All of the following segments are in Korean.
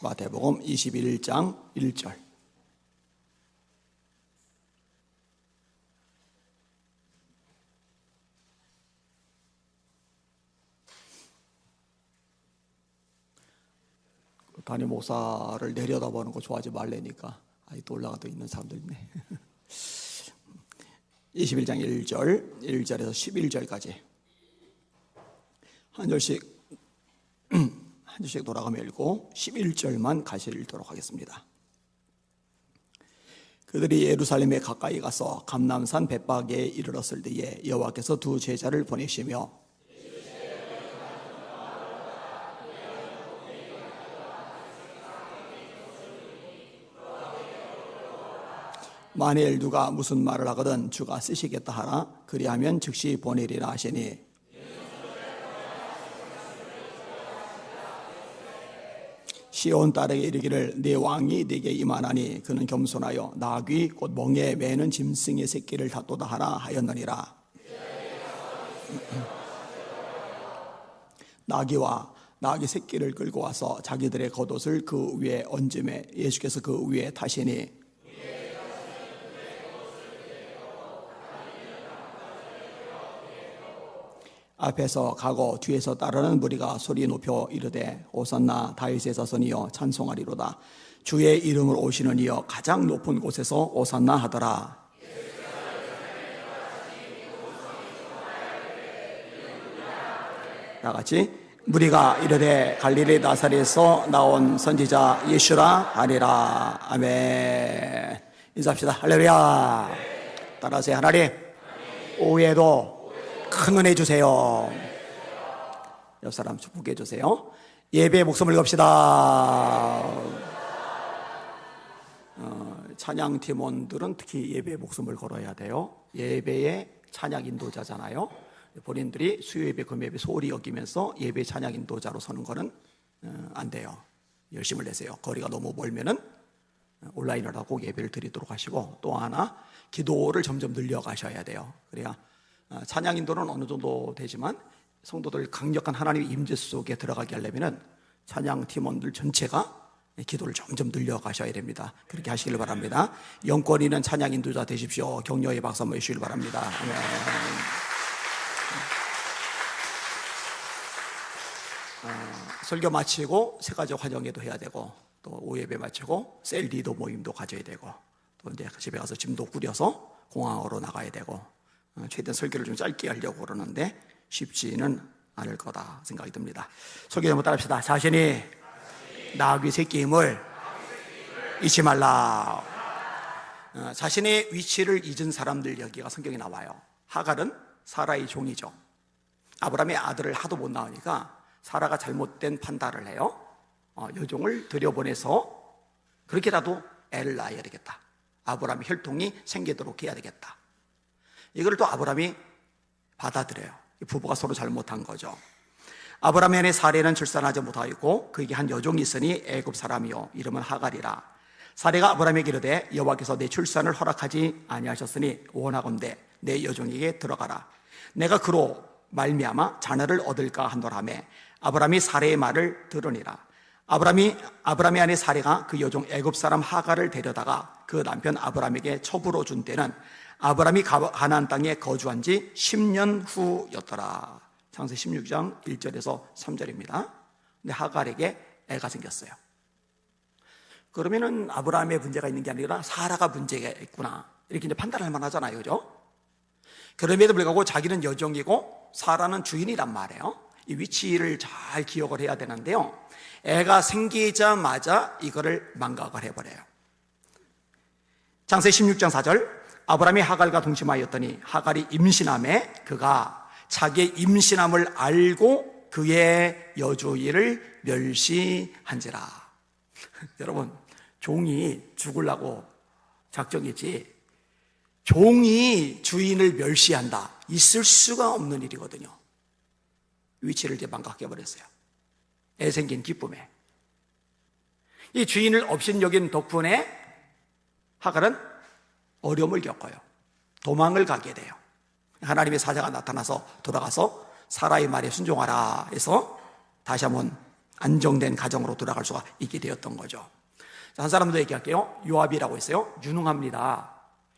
마태복음 21장 1절. 담임 목사를 내려다보는 거 좋아하지 말래니까 아직도 올라가도 있는 사람들 있네. 21장 1절, 1절에서 11절까지 한 절씩 돌아가며 읽고 11절만 같이 읽도록 하겠습니다. 그들이 예루살렘에 가까이 가서 감람산 벳박에 이르렀을 때에 여호와께서 두 제자를 보내시며 만일 누가 무슨 말을 하거든 주가 쓰시겠다 하라. 그리하면 즉시 보내리라 하시니 시온 딸에게 이르기를 네 왕이 네게 임하나니 그는 겸손하여 나귀 곧 멍에 매는 짐승의 새끼를 다도다 하라 하였느니라. 나귀와 나귀 새끼를 끌고 와서 자기들의 겉옷을 그 위에 얹음에 예수께서 그 위에 타시니 앞에서 가고 뒤에서 따르는 무리가 소리 높여 이르되 호산나 다윗의 자손이여 찬송하리로다. 주의 이름으로 오시는 이여 가장 높은 곳에서 호산나 하더라. 다같이 무리가 이르되 갈릴리 나사렛에서 나온 선지자 예수라 하리라. 아멘. 인사합시다. 할렐루야. 따라하세요. 하나님 오후에도 큰 은혜 주세요. 옆 사람 축복해 주세요. 예배의 목숨을 겁시다. 찬양 팀원들은 특히 예배의 목숨을 걸어야 돼요. 예배의 찬양 인도자잖아요. 본인들이 수요예배, 금요예배 소홀히 여기면서 예배 찬양 인도자로 서는 거는 안 돼요. 열심을 내세요. 거리가 너무 멀면은 온라인을 하고 예배를 드리도록 하시고, 또 하나 기도를 점점 늘려가셔야 돼요. 그래야 찬양 인도는 어느 정도 되지만 성도들 강력한 하나님의 임재 속에 들어가게 하려면 찬양 팀원들 전체가 기도를 점점 늘려가셔야 됩니다. 그렇게 하시길 바랍니다. 영권 있는 찬양 인도자 되십시오. 격려의 박수 한번 해주시길 바랍니다. 네. 설교 마치고 세 가지 환영회도 해야 되고, 또 오예배 마치고 셀 리더 모임도 가져야 되고, 또 이제 집에 가서 짐도 꾸려서 공항으로 나가야 되고, 최대한 설교를 좀 짧게 하려고 그러는데 쉽지는 않을 거다 생각이 듭니다. 설교 한번 따라합시다. 자신이 나귀 새끼임을 잊지 말라. 자신의 위치를 잊은 사람들 여기가 성경에 나와요. 하갈은 사라의 종이죠. 아브라함의 아들을 하도 못 낳으니까 사라가 잘못된 판단을 해요. 여종을 들여보내서 그렇게라도 애를 낳아야 되겠다. 아브라함의 혈통이 생기도록 해야 되겠다. 이걸 또 아브라함이 받아들여요. 부부가 서로 잘못한 거죠. 아브라함의 아내 사레는 출산하지 못하였고 그에게 한 여종이 있으니 애굽 사람이요 이름은 하갈이라. 사레가 아브라함에게 이르되 여호와께서 내 출산을 허락하지 아니하셨으니 원하건대 내 여종에게 들어가라. 내가 그로 말미암아 자녀를 얻을까 하노라매 아브라함이 사레의 말을 들으니라. 아브라함의 아내 사레가 그 여종 애굽 사람 하갈을 데려다가 그 남편 아브라함에게 첩으로 준 때는 아브라함이 가나안 땅에 거주한 지 10년 후였더라. 창세기 16장 1절에서 3절입니다. 근데 하갈에게 애가 생겼어요. 그러면은 아브라함의 문제가 있는 게 아니라 사라가 문제가 있구나, 이렇게 이제 판단할 만하잖아요, 그죠? 그럼에도 불구하고 자기는 여종이고 사라는 주인이란 말이에요. 이 위치를 잘 기억을 해야 되는데요, 애가 생기자마자 이거를 망각을 해버려요. 창세기 16장 4절, 아브라함이 하갈과 동침하였더니 하갈이 임신함에 그가 자기의 임신함을 알고 그의 여주인을 멸시한지라. 여러분, 종이 죽으려고 작정이지 종이 주인을 멸시한다, 있을 수가 없는 일이거든요. 위치를 이제 망각해버렸어요. 애 생긴 기쁨에. 이 주인을 업신여긴 덕분에 하갈은 어려움을 겪어요. 도망을 가게 돼요. 하나님의 사자가 나타나서 돌아가서 사라의 말에 순종하라 해서 다시 한번 안정된 가정으로 돌아갈 수가 있게 되었던 거죠. 한 사람도 얘기할게요. 요압이라고 있어요. 유능합니다.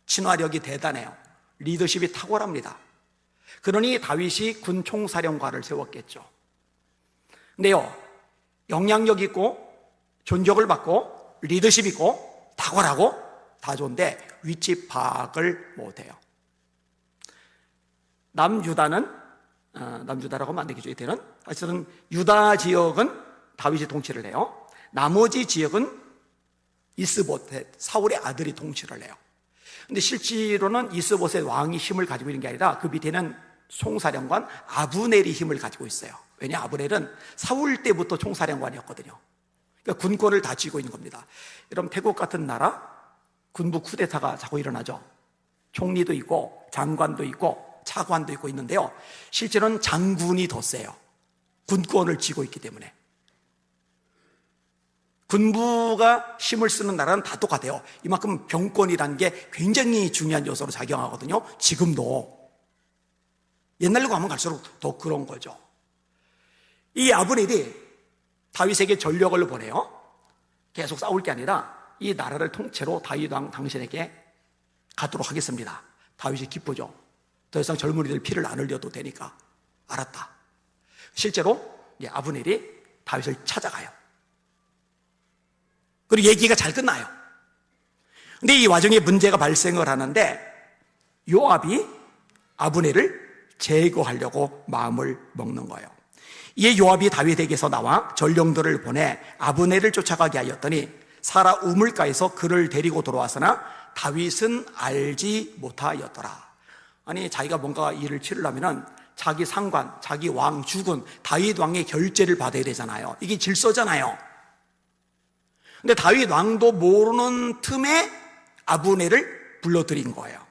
친화력이 대단해요. 리더십이 탁월합니다. 그러니 다윗이 군 총사령관을 세웠겠죠. 근데요, 영향력 있고 존경을 받고 리더십 있고 탁월하고 다 좋은데 위치 파악을 못해요. 남유다라고 하면 안 되겠죠. 이때는 사실은 유다 지역은 다윗이 통치를 해요. 나머지 지역은 이스보셋, 사울의 아들이 통치를 해요. 근데 실제로는 이스보셋 왕이 힘을 가지고 있는 게 아니라 그 밑에는 총사령관 아브넬이 힘을 가지고 있어요. 왜냐, 아브넬은 사울 때부터 총사령관이었거든요. 그러니까 군권을 다 쥐고 있는 겁니다. 여러분, 태국 같은 나라 군부 쿠데타가 자꾸 일어나죠. 총리도 있고 장관도 있고 차관도 있고 있는데요, 실제로는 장군이 더 세요. 군권을 쥐고 있기 때문에. 군부가 힘을 쓰는 나라는 다 똑같아요. 이만큼 병권이라는 게 굉장히 중요한 요소로 작용하거든요. 지금도. 옛날로 가면 갈수록 더 그런 거죠. 이 아브넬이 다윗에게 전력을 보내요. 계속 싸울 게 아니라 이 나라를 통째로 다윗 왕 당신에게 갖도록 하겠습니다. 다윗이 기쁘죠. 더 이상 젊은이들 피를 안 흘려도 되니까. 알았다. 실제로 아브넬이 다윗을 찾아가요. 그리고 얘기가 잘 끝나요. 근데 이 와중에 문제가 발생을 하는데 요압이 아브넬을 제거하려고 마음을 먹는 거예요. 이에 요압이 다윗에게서 나와 전령들을 보내 아브넬을 쫓아가게 하였더니 사라 우물가에서 그를 데리고 돌아왔으나 다윗은 알지 못하였더라. 아니, 자기가 뭔가 일을 치르려면 자기 상관, 자기 왕, 주군, 다윗 왕의 결재를 받아야 되잖아요. 이게 질서잖아요. 근데 다윗 왕도 모르는 틈에 아브넬을 불러들인 거예요.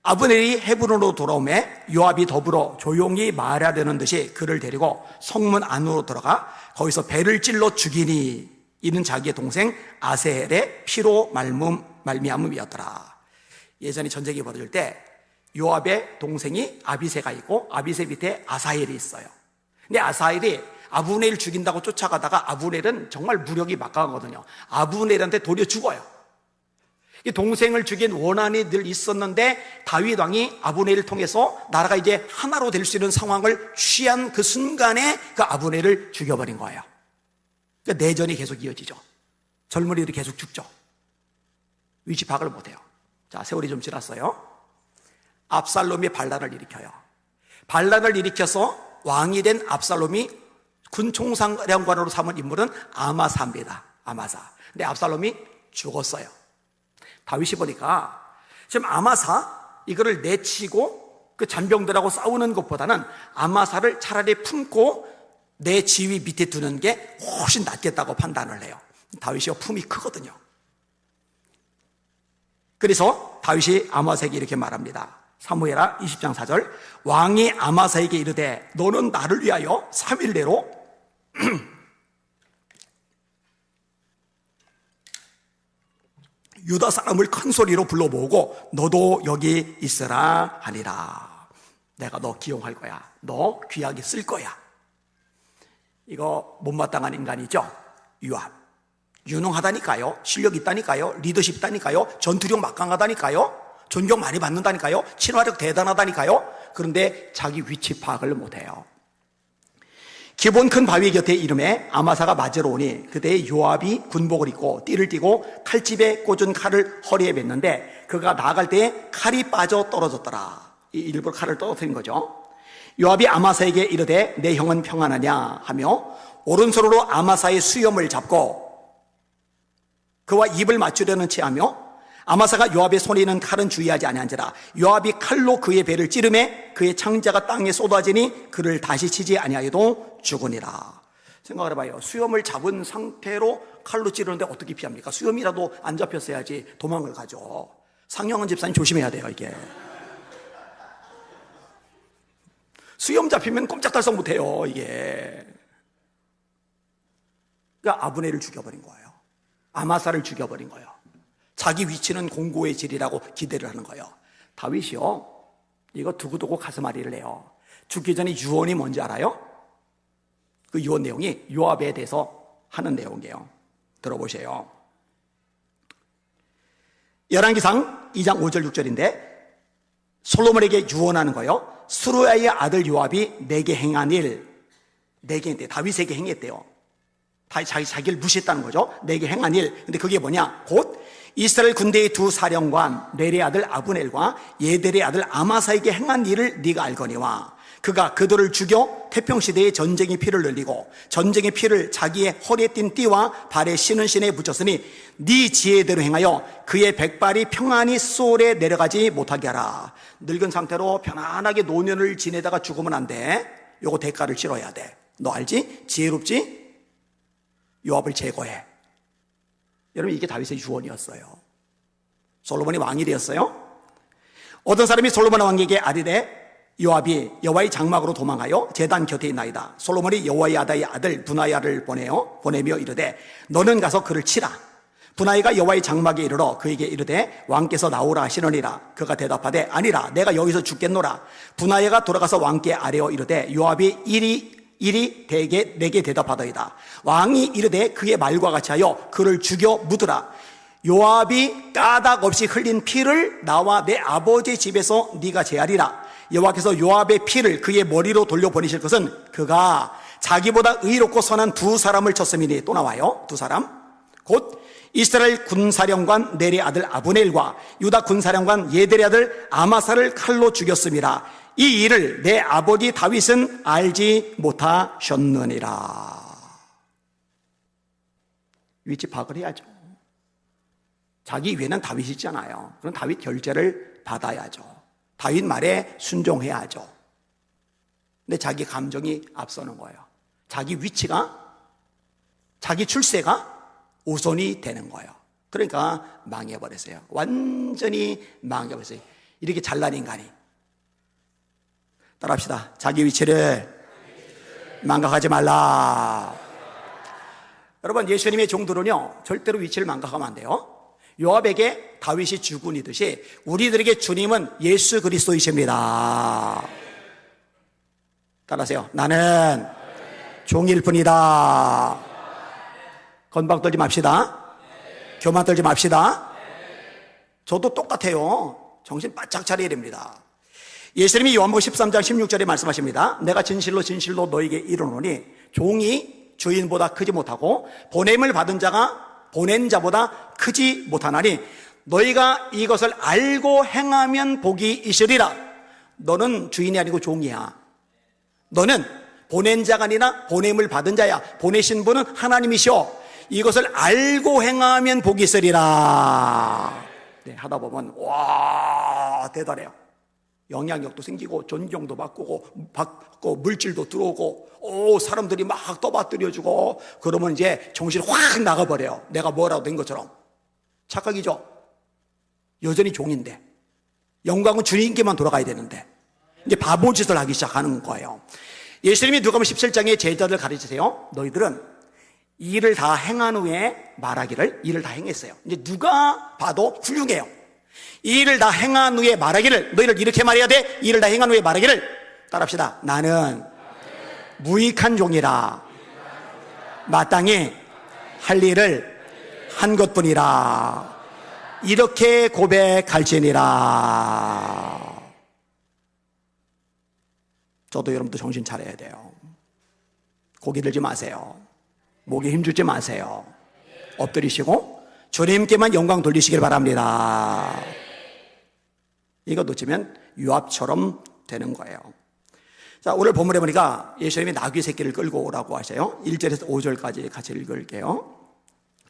아브넬이 헤브론으로 돌아오매 요압이 더불어 조용히 말하려는 듯이 그를 데리고 성문 안으로 들어가 거기서 배를 찔러 죽이니 이는 자기의 동생 아셀의 피로 말미암음이었더라. 예전에 전쟁이 벌어질 때 요압의 동생이 아비새가 있고 아비새 밑에 아사헬이 있어요. 근데 아사헬이 아브넬을 죽인다고 쫓아가다가 아브넬은 정말 무력이 막강하거든요. 아브넬한테 도리어 죽어요. 이 동생을 죽인 원한이 늘 있었는데 다윗 왕이 아브넬을 통해서 나라가 이제 하나로 될 수 있는 상황을 취한 그 순간에 그 아브넬을 죽여버린 거예요. 그러니까 내전이 계속 이어지죠. 젊은이들이 계속 죽죠. 위치 파악을 못해요. 자, 세월이 좀 지났어요. 압살롬이 반란을 일으켜요. 반란을 일으켜서 왕이 된 압살롬이 군 총사령관으로 삼은 인물은 아마사입니다. 아마사. 근데 압살롬이 죽었어요. 다윗이 보니까 지금 아마사 이거를 내치고 그 잔병들하고 싸우는 것보다는 아마사를 차라리 품고 내 지위 밑에 두는 게 훨씬 낫겠다고 판단을 해요. 다윗이 품이 크거든요. 그래서 다윗이 아마사에게 이렇게 말합니다. 사무엘하 20장 4절 왕이 아마사에게 이르되 너는 나를 위하여 3일 내로 유다 사람을 큰 소리로 불러모으고 너도 여기 있으라 하니라. 내가 너 기용할 거야. 너 귀하게 쓸 거야. 이거 못마땅한 인간이죠. 요압. 유능하다니까요. 실력 있다니까요. 리더십 있다니까요. 전투력 막강하다니까요. 존경 많이 받는다니까요. 친화력 대단하다니까요. 그런데 자기 위치 파악을 못해요. 기본 큰 바위 곁에 이름에 아마사가 맞으러 오니 그때 요압이 군복을 입고 띠를 띠고 칼집에 꽂은 칼을 허리에 맸는데 그가 나아갈 때 칼이 빠져 떨어졌더라. 일부러 칼을 떨어뜨린 거죠. 요압이 아마사에게 이르되 내 형은 평안하냐 하며 오른손으로 아마사의 수염을 잡고 그와 입을 맞추려는 체하며 아마사가 요압의 손에 있는 칼은 주의하지 아니한지라. 요압이 칼로 그의 배를 찌르매 그의 창자가 땅에 쏟아지니 그를 다시 치지 아니하여도 죽으니라. 생각을 해봐요. 수염을 잡은 상태로 칼로 찌르는데 어떻게 피합니까? 수염이라도 안 잡혔어야지 도망을 가죠. 상영은 집사님 조심해야 돼요. 이게 수염 잡히면 꼼짝달싹 못해요. 이게 그러니까 아브넬을 죽여버린 거예요. 아마사를 죽여버린 거예요. 자기 위치는 공고해지리라고 기대를 하는 거예요. 다윗이요, 이거 두고두고 가슴앓이를 해요. 죽기 전에 유언이 뭔지 알아요? 그 유언 내용이 요압에 대해서 하는 내용이에요. 들어보세요. 열왕기상 2장 5절 6절인데 솔로몬에게 유언하는 거예요. 스루야의 아들 요압이 내게 행한 일, 내게 했대. 다윗에게 행했대요. 자기를 무시했다는 거죠. 내게 행한 일. 근데 그게 뭐냐? 곧 이스라엘 군대의 두 사령관 넬의 아들 아브넬과 예델의 아들 아마사에게 행한 일을 네가 알거니와 그가 그들을 죽여 태평시대에 전쟁의 피를 흘리고 전쟁의 피를 자기의 허리에 띤 띠와 발에 신은 신에 붙였으니 네 지혜대로 행하여 그의 백발이 평안히 소홀에 내려가지 못하게 하라. 늙은 상태로 편안하게 노년을 지내다가 죽으면 안 돼. 요거 대가를 치러야 돼. 너 알지? 지혜롭지? 요압을 제거해. 여러분, 이게 다윗의 유언이었어요. 솔로몬이 왕이 되었어요. 어떤 사람이 솔로몬 왕에게 아뢰되 요압이 여호와의 장막으로 도망하여 제단 곁에 있나이다. 솔로몬이 여호야다의 아들 분하야를 보내며 이르되 너는 가서 그를 치라. 분하야가 여호와의 장막에 이르러 그에게 이르되 왕께서 나오라 하시느니라. 그가 대답하되 아니라 내가 여기서 죽겠노라. 분하야가 돌아가서 왕께 아뢰어 이르되 요압이 이리 내게 대답하더이다. 왕이 이르되 그의 말과 같이 하여 그를 죽여 묻으라. 요압이 까닭 없이 흘린 피를 나와 내 아버지 집에서 네가 제하리라. 여호와께서 요압의 피를 그의 머리로 돌려보내실 것은 그가 자기보다 의롭고 선한 두 사람을 쳤음이니. 또 나와요. 두 사람. 곧 이스라엘 군사령관 넬의 아들 아브넬과 유다 군사령관 예델의 아들 아마사를 칼로 죽였음이라. 이 일을 내 아버지 다윗은 알지 못하셨느니라. 위치 파악을 해야죠. 자기 위에는 다윗이 있잖아요. 그럼 다윗 결재를 받아야죠. 다윗 말에 순종해야죠. 근데 자기 감정이 앞서는 거예요. 자기 위치가, 자기 출세가 우선이 되는 거예요. 그러니까 망해버렸어요. 완전히 망해버렸어요. 이렇게 잘난 인간이. 따라합시다. 자기 위치를 망각하지 말라. 여러분, 예수님의 종들은요 절대로 위치를 망각하면 안 돼요. 요압에게 다윗이 주군이듯이 우리들에게 주님은 예수 그리스도이십니다. 따라하세요. 나는 종일 뿐이다. 건방 떨지 맙시다. 교만 떨지 맙시다. 저도 똑같아요. 정신 바짝 차려야 됩니다. 예수님이 요한복음 13장 16절에 말씀하십니다. 내가 진실로 진실로 너에게 이르노니 종이 주인보다 크지 못하고 보냄을 받은 자가 보낸 자보다 크지 못하나니 너희가 이것을 알고 행하면 복이 있으리라. 너는 주인이 아니고 종이야. 너는 보낸 자가 아니라 보냄을 받은 자야. 보내신 분은 하나님이시오. 이것을 알고 행하면 복이 있으리라. 네, 하다 보면 와 대단해요. 영향력도 생기고 존경도 받고 물질도 들어오고 사람들이 막 떠받들여주고 그러면 이제 정신이 확 나가버려요. 내가 뭐라도 된 것처럼. 착각이죠. 여전히 종인데 영광은 주님께만 돌아가야 되는데 이제 바보짓을 하기 시작하는 거예요. 예수님이 누가복음 17장에 제자들 가르치세요. 너희들은 이 일을 다 행한 후에 말하기를. 일을 다 행했어요. 이제 누가 봐도 훌륭해요. 이 일을 다 행한 후에 말하기를. 너희를 이렇게 말해야 돼. 이 일을 다 행한 후에 말하기를. 따라합시다. 나는 무익한 종이라 마땅히 할 일을 한 것뿐이라. 이렇게 고백할지니라. 저도 여러분도 정신 차려야 돼요. 고기 들지 마세요. 목에 힘주지 마세요. 엎드리시고 주님께만 영광 돌리시길 바랍니다. 이거 놓치면 요압처럼 되는 거예요. 자, 오늘 본문에 보니까 예수님이 나귀 새끼를 끌고 오라고 하셔요. 1절에서 5절까지 같이 읽을게요.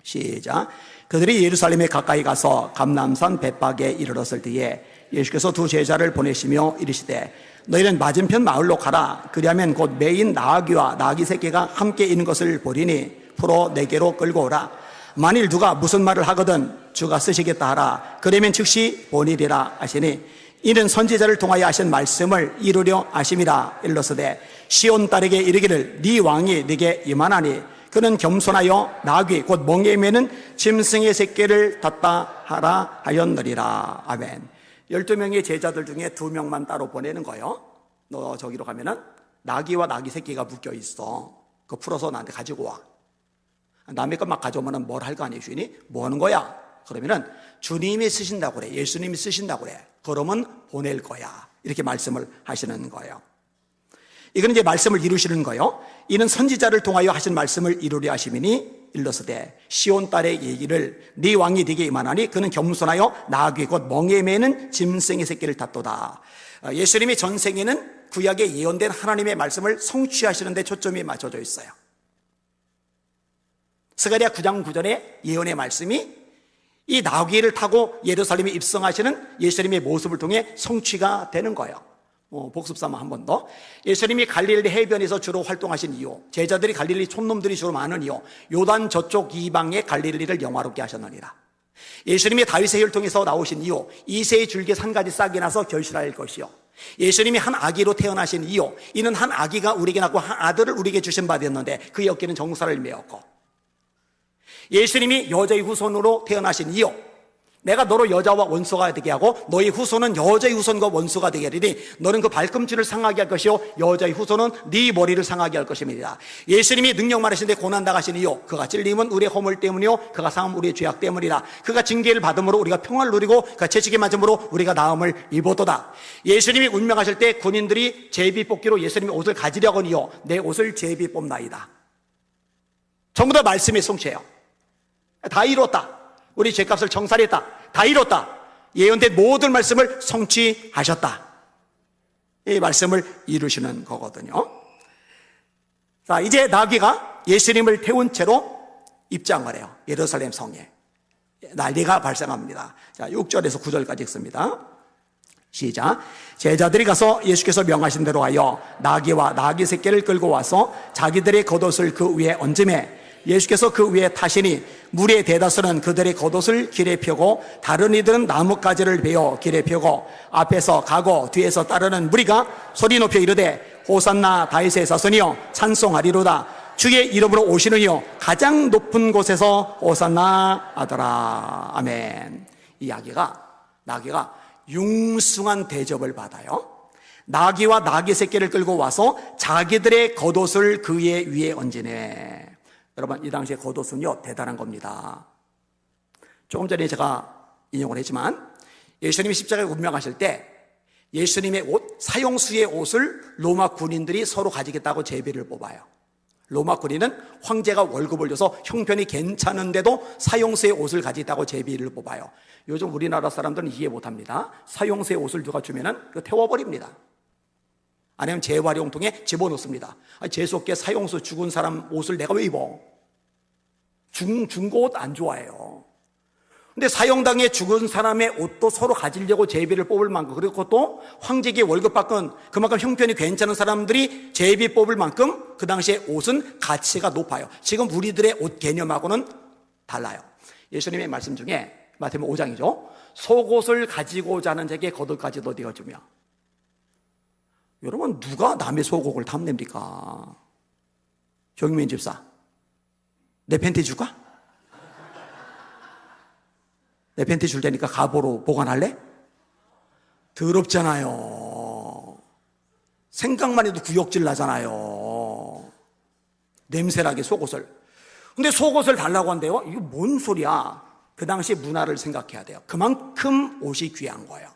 시작. 그들이 예루살렘에 가까이 가서 감람산 벳박에 이르렀을 때에 예수께서 두 제자를 보내시며 이르시되 너희는 맞은편 마을로 가라. 그리하면 곧 매인 나귀와 나귀 새끼가 함께 있는 것을 보리니 풀어 내게로 끌고 오라. 만일 누가 무슨 말을 하거든 주가 쓰시겠다 하라. 그러면 즉시 보내리라 하시니 이는 선지자를 통하여 하신 말씀을 이루려 하심이라. 일러서되 시온 딸에게 이르기를 네 왕이 네게 임하나니 그는 겸손하여 나귀 곧 멍에 매는 짐승의 새끼를 탔다 하라 하였느니라. 아멘. 12명의 제자들 중에 2명만 따로 보내는 거예요. 너 저기로 가면은 나귀와 나귀 새끼가 묶여 있어. 그거 풀어서 나한테 가지고 와. 남의 것 막 가져오면 뭘 할 거 아니에요, 주인이? 뭐 하는 거야? 그러면은 주님이 쓰신다고 그래. 예수님이 쓰신다고 그래. 그러면 보낼 거야. 이렇게 말씀을 하시는 거예요. 이건 이제 말씀을 이루시는 거예요. 이는 선지자를 통하여 하신 말씀을 이루려 하심이니 일러스되 시온 딸의 얘기를 네 왕이 네게 임하나니 그는 겸손하여 나귀 곧 멍에 매는 짐승의 새끼를 탔도다. 예수님이 전생에는 구약에 예언된 하나님의 말씀을 성취하시는 데 초점이 맞춰져 있어요. 스가랴 9장 9절의 예언의 말씀이 이 나귀를 타고 예루살렘에 입성하시는 예수님의 모습을 통해 성취가 되는 거예요. 복습삼아 한 번 더. 예수님이 갈릴리 해변에서 주로 활동하신 이유, 제자들이 갈릴리 촌놈들이 주로 많은 이유, 요단 저쪽 이방의 갈릴리를 영화롭게 하셨느니라. 예수님이 다윗의 혈통에서 나오신 이유, 이새의 줄기에 한 가지 싹이 나서 결실할 것이요. 예수님이 한 아기로 태어나신 이유, 이는 한 아기가 우리에게 낳고 한 아들을 우리에게 주신 바 되었는데 그의 어깨는 정사를 메었고, 예수님이 여자의 후손으로 태어나신 이유, 내가 너로 여자와 원수가 되게 하고 너의 후손은 여자의 후손과 원수가 되게 하리니 너는 그 발꿈치를 상하게 할 것이요 여자의 후손은 네 머리를 상하게 할 것입니다. 예수님이 능력 많으신데 고난당하신 이유, 그가 찔림은 우리의 허물 때문이요 그가 상함은 우리의 죄악 때문이라. 그가 징계를 받음으로 우리가 평화를 누리고 그가 채찍에 맞음으로 우리가 나음을 입었도다. 예수님이 운명하실 때 군인들이 제비 뽑기로 예수님의 옷을 가지려거니요 내 옷을 제비 뽑나이다. 전부 다 말씀의 성취예요. 다 이뤘다. 우리 죄값을 청산했다. 다 이뤘다. 예언된 모든 말씀을 성취하셨다. 이 말씀을 이루시는 거거든요. 자, 이제 나귀가 예수님을 태운 채로 입장을 해요. 예루살렘 성에. 난리가 발생합니다. 자, 6절에서 9절까지 읽습니다. 시작. 제자들이 가서 예수께서 명하신 대로 하여 나귀와 나귀 새끼를 끌고 와서 자기들의 겉옷을 그 위에 얹음에 예수께서 그 위에 타시니 무리의 대다수는 그들의 겉옷을 길에 펴고 다른 이들은 나뭇가지를 베어 길에 펴고 앞에서 가고 뒤에서 따르는 무리가 소리 높여 이르되 호산나 다윗의 자손이여 찬송하리로다. 주의 이름으로 오시는 이여 가장 높은 곳에서 호산나 하더라. 아멘. 이 나귀가 융숭한 대접을 받아요. 나귀와 나귀 새끼를 끌고 와서 자기들의 겉옷을 그 위에 얹으네. 여러분, 이 당시에 겉옷은요 대단한 겁니다. 조금 전에 제가 인용을 했지만 예수님이 십자가에 운명하실 때 예수님의 옷, 사형수의 옷을 로마 군인들이 서로 가지겠다고 제비를 뽑아요. 로마 군인은 황제가 월급을 줘서 형편이 괜찮은데도 사형수의 옷을 가지겠다고 제비를 뽑아요. 요즘 우리나라 사람들은 이해 못합니다. 사형수의 옷을 누가 주면은 그거 태워버립니다. 아니면 재활용통에 집어넣습니다. 재수없게 사형수 죽은 사람 옷을 내가 왜 입어? 죽은 거 옷 안 좋아해요. 근데 사형당에 죽은 사람의 옷도 서로 가지려고 제비를 뽑을 만큼, 그리고 또 황제에게 월급 받건 그만큼 형편이 괜찮은 사람들이 제비 뽑을 만큼 그 당시에 옷은 가치가 높아요. 지금 우리들의 옷 개념하고는 달라요. 예수님의 말씀 중에 마태복음 5장이죠. 속옷을 가지고자 하는 자에게 겉옷까지도 내어주며. 여러분, 누가 남의 속옷을 탐냅니까? 정민 집사, 내 팬티 줄까? 내 팬티 줄 테니까 갑오로 보관할래? 더럽잖아요. 생각만 해도 구역질 나잖아요. 냄새나게 속옷을. 근데 속옷을 달라고 한대요? 이거 뭔 소리야? 그 당시 문화를 생각해야 돼요. 그만큼 옷이 귀한 거예요.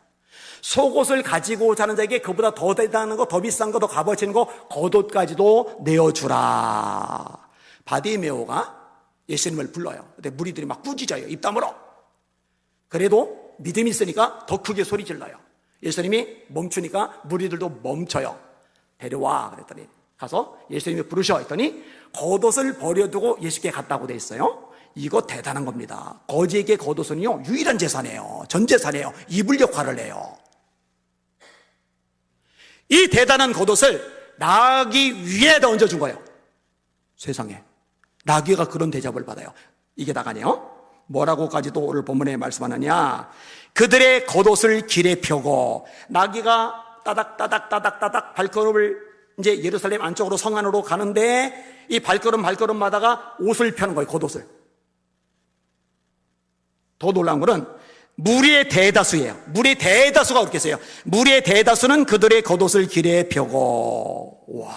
속옷을 가지고 자는 자에게 그보다 더 대단한 거, 더 비싼 거, 더 값어치는 거, 겉옷까지도 내어주라. 바디메오가 예수님을 불러요. 근데 무리들이 막 꾸짖어요. 입 다물어. 그래도 믿음이 있으니까 더 크게 소리 질러요. 예수님이 멈추니까 무리들도 멈춰요. 데려와 그랬더니 가서 예수님이 부르셔 했더니 겉옷을 버려두고 예수께 갔다고 돼 있어요. 이거 대단한 겁니다. 거지에게 겉옷은요 유일한 재산이에요. 전 재산이에요. 입을 역할을 해요. 이 대단한 겉옷을 나귀 위에다 얹어준 거예요. 세상에 나귀가 그런 대접을 받아요. 이게 다가네요. 뭐라고까지도 오늘 본문에 말씀하느냐, 그들의 겉옷을 길에 펴고, 나귀가 따닥따닥 발걸음을 이제 예루살렘 안쪽으로 성 안으로 가는데 이 발걸음마다가 옷을 펴는 거예요. 겉옷을. 더 놀라운 거는 무리의 대다수예요. 무리의 대다수가 그렇게 했어요. 무리의 대다수는 그들의 겉옷을 길에 펴고. 와,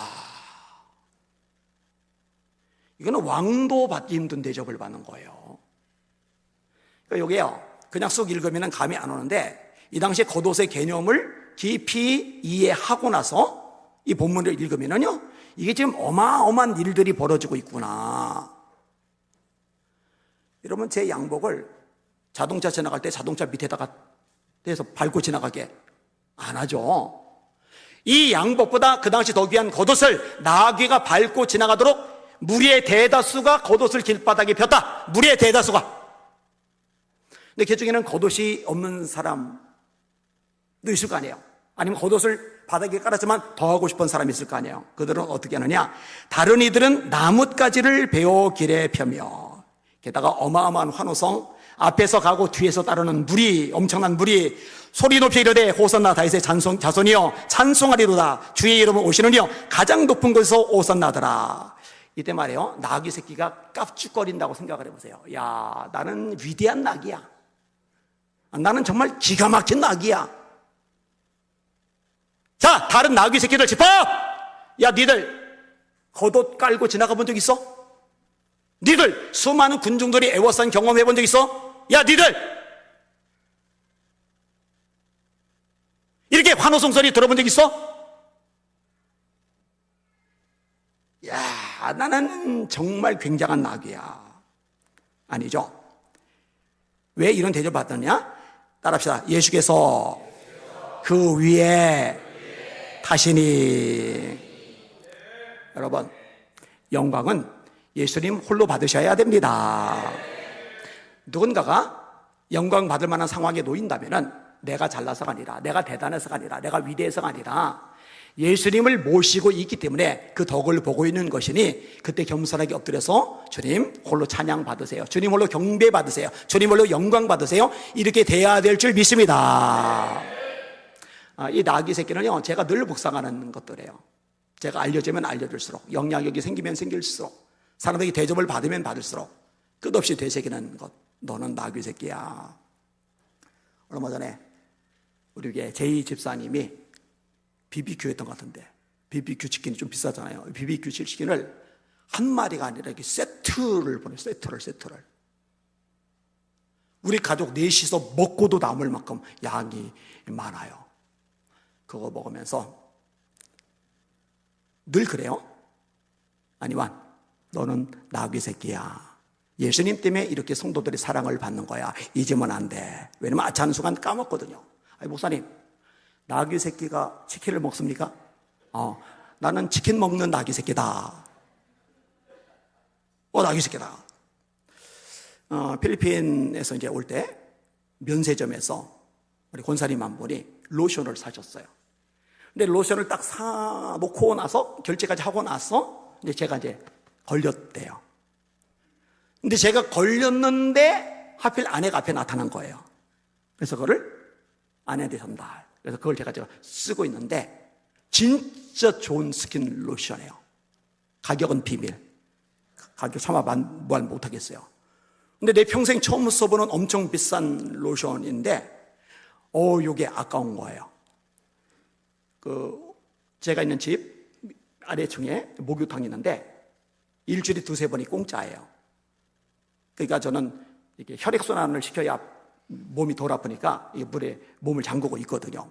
이거는 왕도 받기 힘든 대접을 받는 거예요. 그러니까 이게요, 그냥 쑥 읽으면 감이 안 오는데, 이 당시에 겉옷의 개념을 깊이 이해하고 나서 이 본문을 읽으면요, 이게 지금 어마어마한 일들이 벌어지고 있구나. 여러분, 제 양복을 자동차 지나갈 때 자동차 밑에다가 대서 밟고 지나가게 안 하죠. 이 양복보다 그 당시 더 귀한 겉옷을 나귀가 밟고 지나가도록 무리의 대다수가 겉옷을 길바닥에 폈다. 무리의 대다수가. 근데 그 중에는 겉옷이 없는 사람도 있을 거 아니에요. 아니면 겉옷을 바닥에 깔았지만 더 하고 싶은 사람이 있을 거 아니에요. 그들은 어떻게 하느냐, 다른 이들은 나뭇가지를 베어 길에 펴며, 게다가 어마어마한 환호성, 앞에서 가고 뒤에서 따르는 무리, 엄청난 무리, 소리 높이 이르되 호산나 다윗의 자손이여 찬송하리로다. 주의 이름을 오시느니여 가장 높은 곳에서 오산나더라. 이때 말이에요, 나귀 새끼가 깝죽거린다고 생각을 해보세요. 야, 나는 위대한 나귀야. 나는 정말 기가 막힌 나귀야. 자, 다른 나귀 새끼들 짚어! 야, 니들 겉옷 깔고 지나가 본 적 있어? 니들 수많은 군중들이 애워싼 경험해 본 적 있어? 야, 니들 이렇게 환호성 소리 들어본 적 있어? 야, 나는 정말 굉장한 나귀야. 아니죠. 왜 이런 대접 받았냐? 따라합시다. 예수께서 그 위에 타시니. 여러분, 영광은 예수님 홀로 받으셔야 됩니다. 누군가가 영광 받을 만한 상황에 놓인다면은 내가 잘나서가 아니라, 내가 대단해서가 아니라, 내가 위대해서가 아니라 예수님을 모시고 있기 때문에 그 덕을 보고 있는 것이니, 그때 겸손하게 엎드려서 주님 홀로 찬양 받으세요, 주님 홀로 경배 받으세요, 주님 홀로 영광 받으세요, 이렇게 돼야 될 줄 믿습니다. 이 나귀 새끼는요, 제가 늘 묵상하는 것들이에요. 제가 알려주면 알려줄수록, 영향력이 생기면 생길수록, 사람들에게 대접을 받으면 받을수록 끝없이 되새기는 것. 너는 나귀 새끼야. 얼마 전에 우리 교회 제이 집사님이 BBQ 했던 것 같은데, BBQ 치킨이 좀 비싸잖아요. BBQ 치킨을 한 마리가 아니라 이렇게 세트를 보내요. 세트를. 우리 가족 넷이서 먹고도 남을 만큼 양이 많아요. 그거 먹으면서 늘 그래요? 아니면 너는 나귀 새끼야. 예수님 때문에 이렇게 성도들이 사랑을 받는 거야. 잊으면 안 돼. 왜냐면 아차하는 순간 까먹거든요. 아니, 목사님, 나귀 새끼가 치킨을 먹습니까? 나는 치킨 먹는 나귀 새끼다. 나귀 새끼다. 필리핀에서 이제 올 때 면세점에서 우리 권사님 한 분이 로션을 사셨어요. 근데 로션을 딱 사놓고 나서 결제까지 하고 나서 이제 제가 이제 걸렸대요. 근데 제가 걸렸는데 하필 아내가 앞에 나타난 거예요. 그래서 그거를 아내한테 전달. 그래서 그걸 제가 쓰고 있는데 진짜 좋은 스킨 로션이에요. 가격은 비밀. 가격 차마 말 못하겠어요. 근데 내 평생 처음 써보는 엄청 비싼 로션인데 이게 아까운 거예요. 제가 있는 집 아래층에 목욕탕이 있는데 일주일에 2-3번이 공짜예요. 그러니까 저는 이렇게 혈액순환을 시켜야 몸이 덜 아프니까 이 물에 몸을 잠그고 있거든요.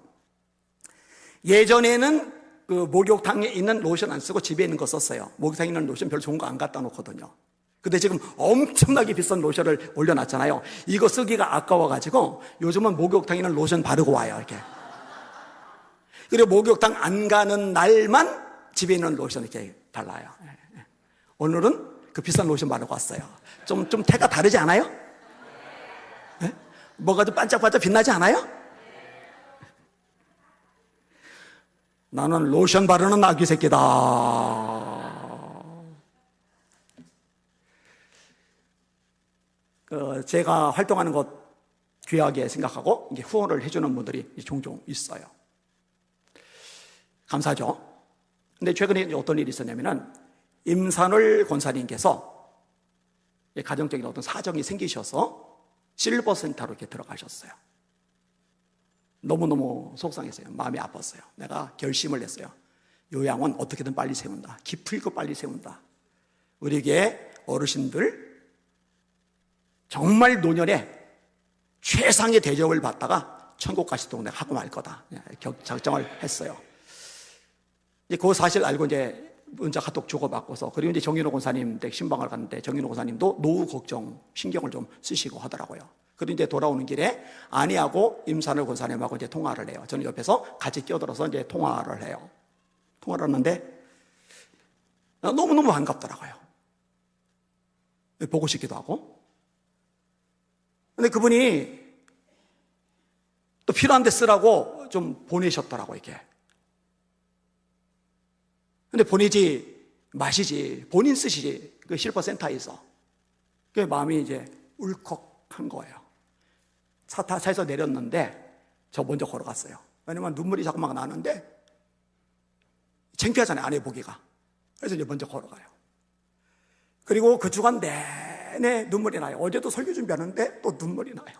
예전에는 그 목욕탕에 있는 로션 안 쓰고 집에 있는 거 썼어요. 목욕탕에 있는 로션 별로 좋은 거 안 갖다 놓거든요. 근데 지금 엄청나게 비싼 로션을 올려놨잖아요. 이거 쓰기가 아까워가지고 요즘은 목욕탕에 있는 로션 바르고 와요, 이렇게. 그리고 목욕탕 안 가는 날만 집에 있는 로션 이렇게 발라요. 오늘은 그 비싼 로션 바르고 왔어요. 좀 태가 다르지 않아요? 네? 뭐가 좀 반짝반짝 빛나지 않아요? 나는 로션 바르는 나귀 새끼다. 제가 활동하는 것 귀하게 생각하고 이게 후원을 해주는 분들이 종종 있어요. 감사하죠. 근데 최근에 어떤 일이 있었냐면은 임산월 권사님께서 가정적인 어떤 사정이 생기셔서 실버센터로 이렇게 들어가셨어요. 너무너무 속상했어요. 마음이 아팠어요. 내가 결심을 했어요. 요양원 어떻게든 빨리 세운다. 기필코 빨리 세운다. 우리에게 어르신들 정말 노년에 최상의 대접을 받다가 천국 가시도록 내가 하고 말 거다. 작정을 했어요. 이제 그 사실 알고 이제 문자 카톡 주고받고서, 그리고 이제 정인호 권사님 댁 신방을 갔는데 정인호 권사님도 노후 걱정 신경을 좀 쓰시고 하더라고요. 그리고 이제 돌아오는 길에 아내하고 임산을 권사님하고 이제 통화를 해요. 저는 옆에서 같이 끼어들어서 이제 통화를 해요. 통화를 하는데 너무너무 반갑더라고요. 보고 싶기도 하고. 근데 그분이 또 필요한 데 쓰라고 좀 보내셨더라고, 이게. 근데 보내지 마시지, 본인 쓰시지, 그 실버센터에서. 그 마음이 이제 울컥한 거예요. 차에서 내렸는데 저 먼저 걸어갔어요. 왜냐면 눈물이 자꾸 막 나는데 창피하잖아요, 아내 보기가. 그래서 이제 먼저 걸어가요. 그리고 그 주간 내내 눈물이 나요. 어제도 설교 준비하는데 또 눈물이 나요.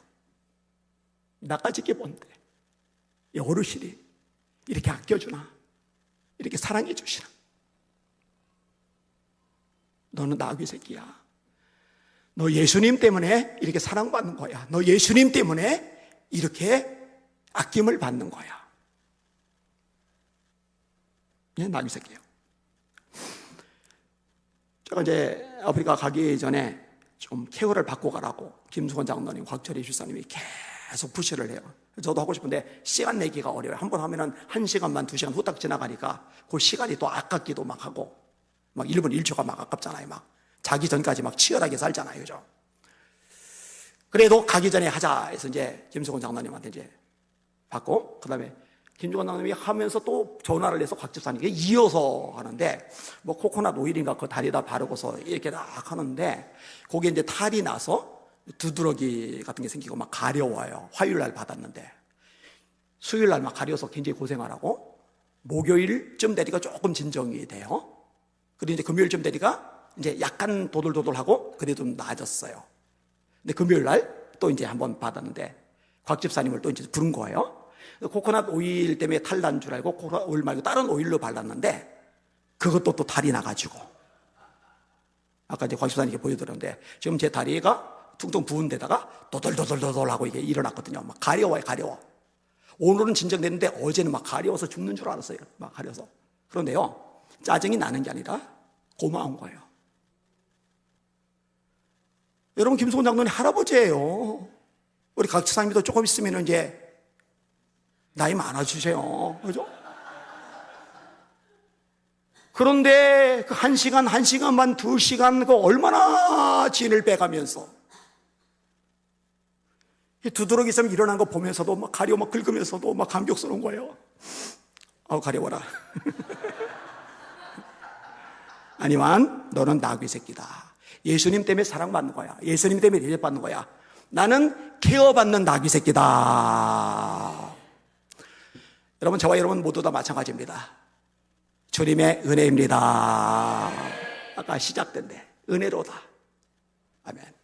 나까지 깨본데 이 어르신이 이렇게 아껴주나, 이렇게 사랑해 주시나. 너는 나귀 새끼야. 너 예수님 때문에 이렇게 사랑받는 거야. 너 예수님 때문에 이렇게 아낌을 받는 거야. 예, 나귀 새끼예요. 제가 이제 아프리카 가기 전에 좀 케어를 받고 가라고 김수건 장로님, 곽철희 주사님이 계속 푸시를 해요. 저도 하고 싶은데 시간 내기가 어려워요. 한 번 하면은 1시간만 2시간 후딱 지나가니까 그 시간이 또 아깝기도 막 하고, 막 1분 1초가 막 아깝잖아요. 막 자기 전까지 막 치열하게 살잖아요, 그죠? 그래도 가기 전에 하자 해서 이제 김수건 장로님한테 이제 받고, 그 다음에 김주건 장로님이 하면서 또 전화를 해서 곽 집사님께 이어서 하는데, 뭐 코코넛 오일인가 그 다리에다 바르고서 이렇게 딱 하는데, 거기에 이제 탈이 나서 두드러기 같은 게 생기고 막 가려워요. 화요일날 받았는데 수요일날 막 가려서 굉장히 고생하라고, 목요일쯤 되니까 조금 진정이 돼요. 그리고 이제 금요일쯤 되니까 이제 약간 도돌도돌하고 그래도 좀 나아졌어요. 근데 금요일날 또 이제 한번 받았는데 곽 집사님을 또 이제 부른 거예요. 코코넛 오일 때문에 탈 난 줄 알고 코코넛 오일 말고 다른 오일로 발랐는데 그것도 또 탈이 나가지고, 아까 이제 곽 집사님께 보여드렸는데 지금 제 다리가 퉁퉁 부은 데다가 도돌도돌도돌 하고 이게 일어났거든요. 막 가려워요, 가려워. 오늘은 진정됐는데 어제는 막 가려워서 죽는 줄 알았어요. 막 가려서. 그런데요, 짜증이 나는 게 아니라 고마운 거예요. 여러분, 김수건 장로님 할아버지예요. 우리 각 집사님도 조금 있으면 이제 나이 많아지세요. 그죠? 그런데 그 1시간, 1시간 반, 2시간 그 얼마나 진을 빼가면서 두드러기 있으면 일어난 거 보면서도 막 가려워, 막 긁으면서도 막 감격스러운 거예요. 아우, 가려워라. 아니만 너는 나귀 새끼다. 예수님 때문에 사랑받는 거야. 예수님 때문에 대접받는 거야. 나는 케어받는 나귀 새끼다. 여러분, 저와 여러분 모두 다 마찬가지입니다. 주님의 은혜입니다. 아까 시작된데 은혜로다. 아멘.